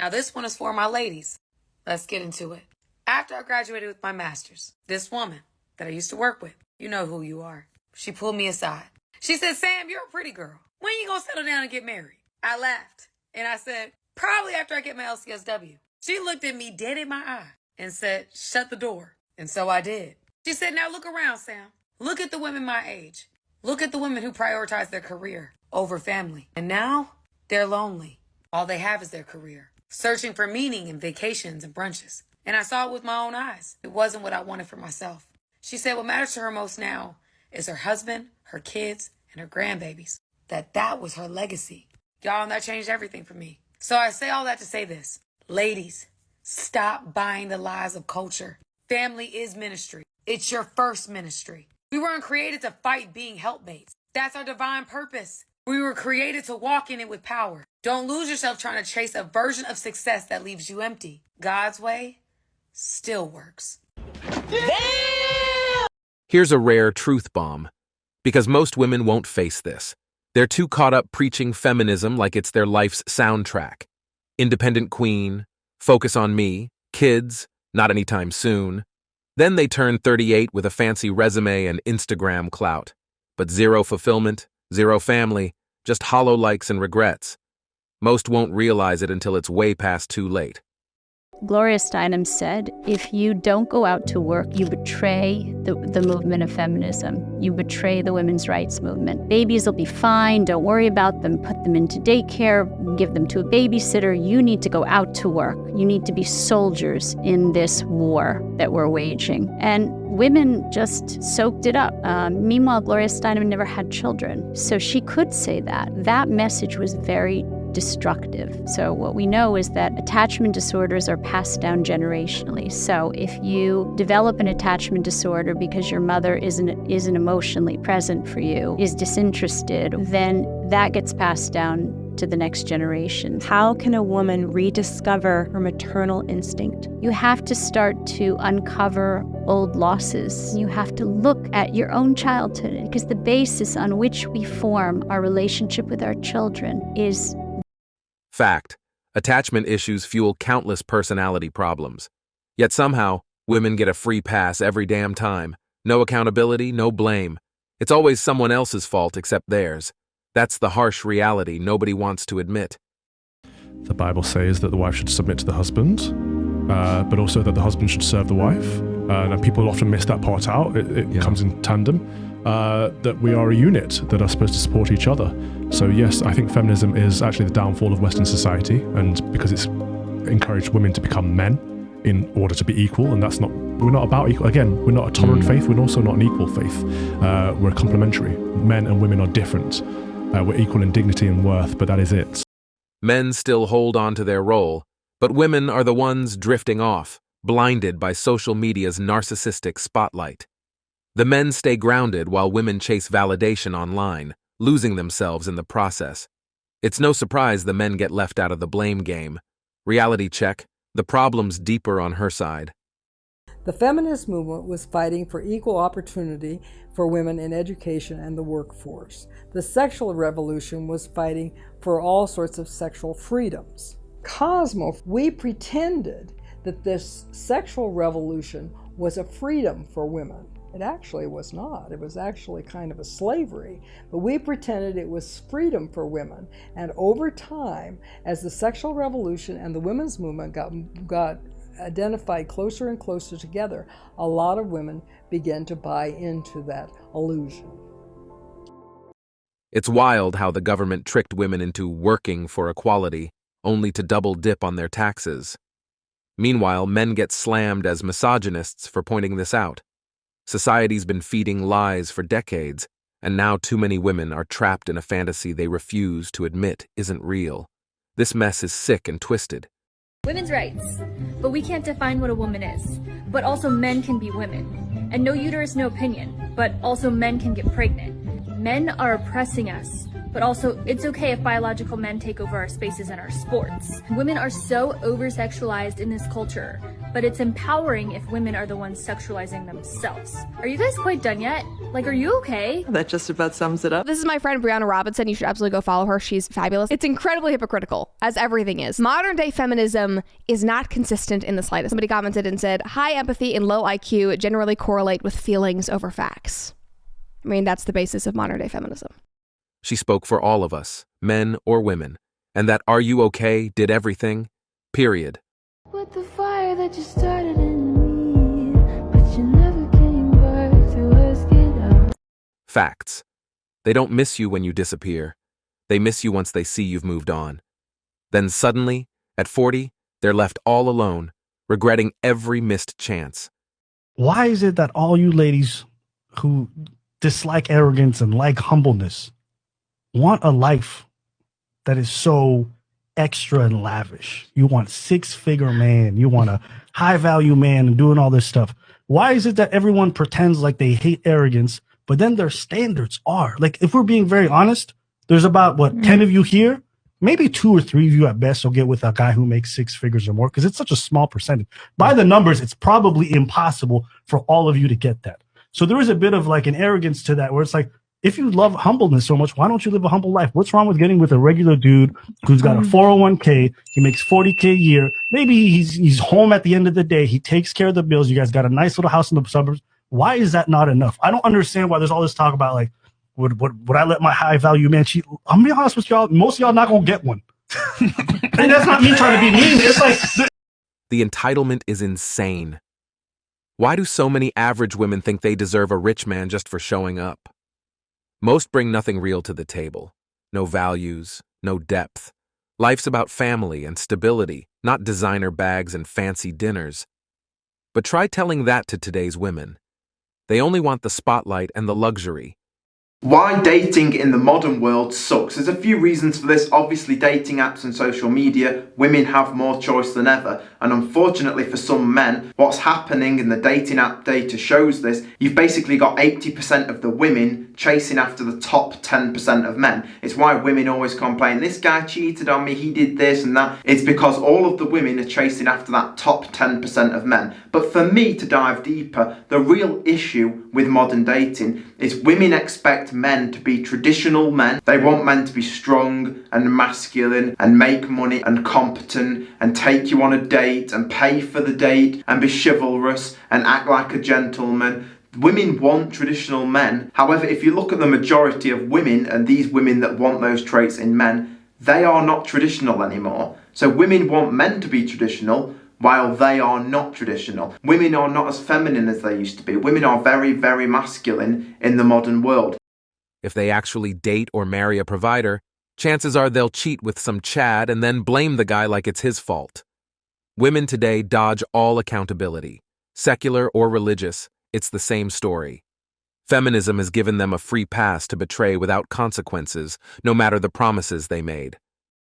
Now this one is for my ladies. Let's get into it. After I graduated with my master's, this woman that I used to work with, you know who you are, she pulled me aside. She said, Sam, you're a pretty girl. When you gonna settle down and get married? I laughed and I said, probably after I get my LCSW. She looked at me dead in my eye and said, shut the door. And so I did. She said, now look around, Sam. Look at the women my age. Look at the women who prioritize their career over family. And now they're lonely. All they have is their career, searching for meaning in vacations and brunches. And I saw it with my own eyes. It wasn't what I wanted for myself. She said what matters to her most now is her husband, her kids, and her grandbabies. That was her legacy. Y'all, and that changed everything for me. So I say all that to say this. Ladies, stop buying the lies of culture. Family is ministry. It's your first ministry. We weren't created to fight being helpmates. That's our divine purpose. We were created to walk in it with power. Don't lose yourself trying to chase a version of success that leaves you empty. God's way still works. Damn! Here's a rare truth bomb. Because most women won't face this. They're too caught up preaching feminism like it's their life's soundtrack. Independent queen, focus on me, kids, not anytime soon. Then they turn 38 with a fancy resume and Instagram clout. But zero fulfillment, zero family, just hollow likes and regrets. Most won't realize it until it's way past too late. Gloria Steinem said, if you don't go out to work, you betray the movement of feminism. You betray the women's rights movement. Babies will be fine. Don't worry about them. Put them into daycare. Give them to a babysitter. You need to go out to work. You need to be soldiers in this war that we're waging. And women just soaked it up. Meanwhile, Gloria Steinem never had children. So she could say that. That message was very destructive. So what we know is that attachment disorders are passed down generationally. So if you develop an attachment disorder because your mother isn't emotionally present for you, is disinterested, then that gets passed down to the next generation. How can a woman rediscover her maternal instinct? You have to start to uncover old losses. You have to look at your own childhood, because the basis on which we form our relationship with our children is Fact. Attachment issues fuel countless personality problems. Yet somehow, women get a free pass every damn time. No accountability, no blame. It's always someone else's fault except theirs. That's the harsh reality nobody wants to admit. The Bible says that the wife should submit to the husband, but also that the husband should serve the wife. And people often miss that part out. It comes in tandem. That we are a unit that are supposed to support each other. So yes, I think feminism is actually the downfall of Western society, and because it's encouraged women to become men in order to be equal, and we're not about equal. Again, we're not a tolerant faith, we're also not an equal faith. We're complementary. Men and women are different. We're equal in dignity and worth, but that is it. Men still hold on to their role, but women are the ones drifting off, blinded by social media's narcissistic spotlight. The men stay grounded while women chase validation online, losing themselves in the process. It's no surprise the men get left out of the blame game. Reality check, the problem's deeper on her side. The feminist movement was fighting for equal opportunity for women in education and the workforce. The sexual revolution was fighting for all sorts of sexual freedoms. Cosmo, we pretended that this sexual revolution was a freedom for women. It actually was not. It was actually kind of a slavery, but we pretended it was freedom for women. And over time, as the sexual revolution and the women's movement got identified closer and closer together, a lot of women began to buy into that illusion. It's wild how the government tricked women into working for equality, only to double dip on their taxes. Meanwhile, men get slammed as misogynists for pointing this out. Society's been feeding lies for decades, and now too many women are trapped in a fantasy they refuse to admit isn't real. This mess is sick and twisted. Women's rights, but we can't define what a woman is. But also men can be women. And no uterus, no opinion. but also men can get pregnant. Men are oppressing us, but also it's okay if biological men take over our spaces and our sports. Women are so over-sexualized in this culture, but it's empowering if women are the ones sexualizing themselves. Are you guys quite done yet? Like, are you okay? That just about sums it up. This is my friend Brianna Robinson. You should absolutely go follow her. She's fabulous. It's incredibly hypocritical, as everything is. Modern day feminism is not consistent in the slightest. Somebody commented and said, high empathy and low IQ generally correlate with feelings over facts. I mean, that's the basis of modern day feminism. She spoke for all of us, men or women, and that "Are you okay?" did everything, period. With the fire that you started in me, but you never came back to ask it out. Facts. They don't miss you when you disappear. They miss you once they see you've moved on. Then suddenly, at 40, they're left all alone, regretting every missed chance. Why is it that all you ladies who dislike arrogance and like humbleness want a life that is so extra and lavish? You want 6-figure man, you want a high-value man and doing all this stuff. Why is it that everyone pretends like they hate arrogance, but then their standards are? Like, if we're being very honest, there's about, 10 of you here? Maybe 2 or 3 of you at best will get with a guy who makes 6 figures or more, because it's such a small percentage. By the numbers, it's probably impossible for all of you to get that. So there is a bit of like an arrogance to that, where it's like, if you love humbleness so much, why don't you live a humble life? What's wrong with getting with a regular dude who's got a 401k, he makes $40K a year, maybe he's home at the end of the day, he takes care of the bills, you guys got a nice little house in the suburbs. Why is that not enough? I don't understand why there's all this talk about like, would I let my high value man cheat? I'm being honest with y'all, most of y'all not gonna get one. And that's not me trying to be mean. It's like The entitlement is insane. Why do so many average women think they deserve a rich man just for showing up? Most bring nothing real to the table. No values, no depth. Life's about family and stability, not designer bags and fancy dinners. But try telling that to today's women. They only want the spotlight and the luxury. Why dating in the modern world sucks. There's a few reasons for this. Obviously, dating apps and social media, women have more choice than ever. And unfortunately for some men, what's happening in the dating app data shows this. You've basically got 80% of the women chasing after the top 10% of men. It's why women always complain, this guy cheated on me, he did this and that. It's because all of the women are chasing after that top 10% of men. But for me to dive deeper, the real issue with modern dating is women expect men to be traditional men. They want men to be strong and masculine and make money and competent and take you on a date and pay for the date and be chivalrous and act like a gentleman. Women want traditional men. However, if you look at the majority of women and these women that want those traits in men, they are not traditional anymore. So women want men to be traditional while they are not traditional. Women are not as feminine as they used to be. Women are very, very masculine in the modern world. If they actually date or marry a provider, chances are they'll cheat with some Chad and then blame the guy like it's his fault. Women today dodge all accountability. Secular or religious, it's the same story. Feminism has given them a free pass to betray without consequences, no matter the promises they made.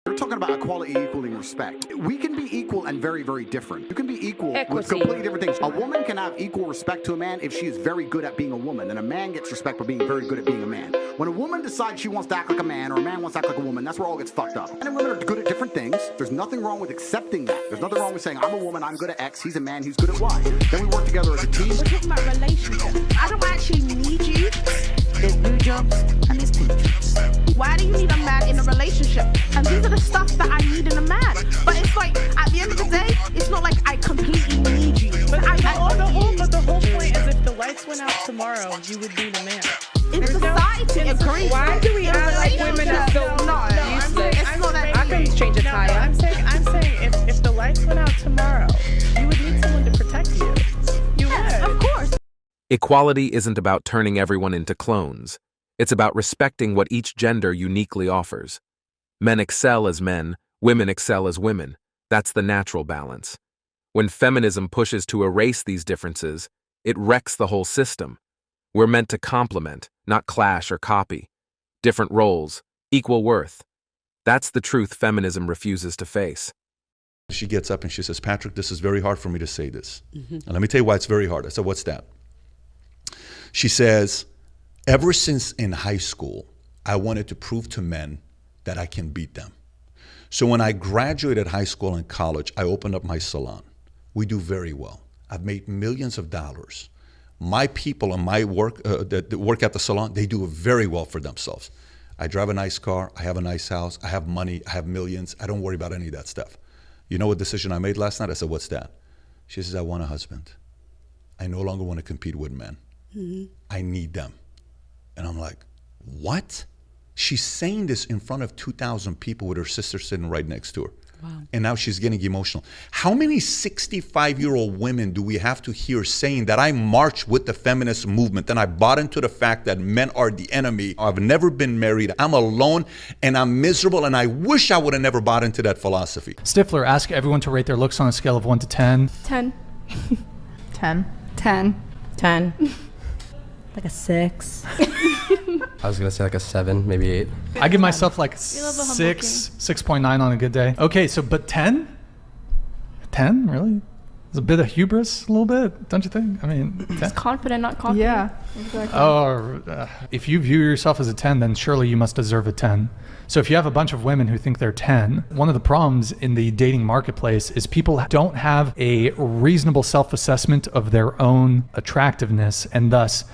We're talking about equality equaling respect. We can be equal and very, very different. You can be equal with completely different things. A woman can have equal respect to a man if she is very good at being a woman, and a man gets respect for being very good at being a man. When a woman decides she wants to act like a man, or a man wants to act like a woman, that's where all gets fucked up. Men and women are good at different things. There's nothing wrong with accepting that. There's nothing wrong with saying, I'm a woman, I'm good at X, he's a man, he's good at Y. Then we work together as a team. We're talking about relationships. I don't actually need you. There's blue jobs and there's pink jobs. Why do you need a man in a relationship? And these are the stuff that I need in a man. But it's like, at the end of the day, it's not like I completely need you. But the whole point is if the lights went out tomorrow, you would need a man. In society, agrees. Why do we act like women are so I can change a tire. I'm saying if the lights went out tomorrow, you would need someone to protect you. You would. Of course. Equality isn't about turning everyone into clones. It's about respecting what each gender uniquely offers. Men excel as men, women excel as women. That's the natural balance. When feminism pushes to erase these differences, it wrecks the whole system. We're meant to complement, not clash or copy. Different roles, equal worth. That's the truth feminism refuses to face. She gets up and she says, Patrick, this is very hard for me to say this. And let me tell you why it's very hard. I said, what's that? She says, ever since in high school, I wanted to prove to men that I can beat them. So when I graduated high school and college, I opened up my salon. We do very well. I've made millions of dollars. My people and my work that work at the salon, they do very well for themselves. I drive a nice car, I have a nice house, I have money, I have millions. I don't worry about any of that stuff. You know what decision I made last night? I said, what's that? She says, I want a husband. I no longer want to compete with men. I need them. And I'm like, what? She's saying this in front of 2,000 people with her sister sitting right next to her. Wow. And now she's getting emotional. How many 65-year-old women do we have to hear saying that I marched with the feminist movement and I bought into the fact that men are the enemy? I've never been married. I'm alone and I'm miserable and I wish I would have never bought into that philosophy. Stifler, ask everyone to rate their looks on a scale of 1 to 10. 10. 10. 10. 10. Like a 6. I was going to say like a 7, maybe 8. I give myself like 6.9 on a good day. Okay, so but 10? 10, really? It's a bit of hubris, a little bit, don't you think? I mean, 10? It's confident, not confident. Yeah. Exactly. If you view yourself as a 10, then surely you must deserve a 10. So if you have a bunch of women who think they're 10, one of the problems in the dating marketplace is people don't have a reasonable self-assessment of their own attractiveness, and thus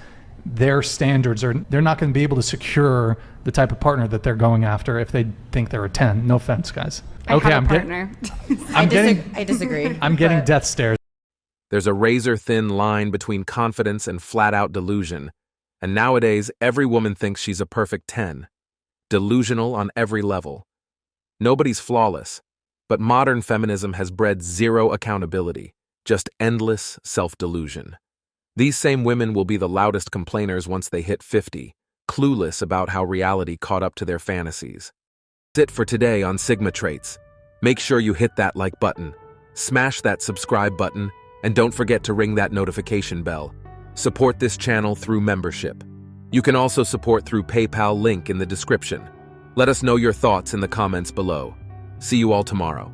their standards they're not going to be able to secure the type of partner that they're going after if they think they're a 10. No offense, guys. I disagree. I'm getting death stares. There's a razor-thin line between confidence and flat-out delusion, and nowadays every woman thinks she's a perfect 10. Delusional on every level. Nobody's flawless, but modern feminism has bred zero accountability, just endless self-delusion. These same women will be the loudest complainers once they hit 50, clueless about how reality caught up to their fantasies. That's it for today on Sigma Traits. Make sure you hit that like button, smash that subscribe button, and don't forget to ring that notification bell. Support this channel through membership. You can also support through PayPal, link in the description. Let us know your thoughts in the comments below. See you all tomorrow.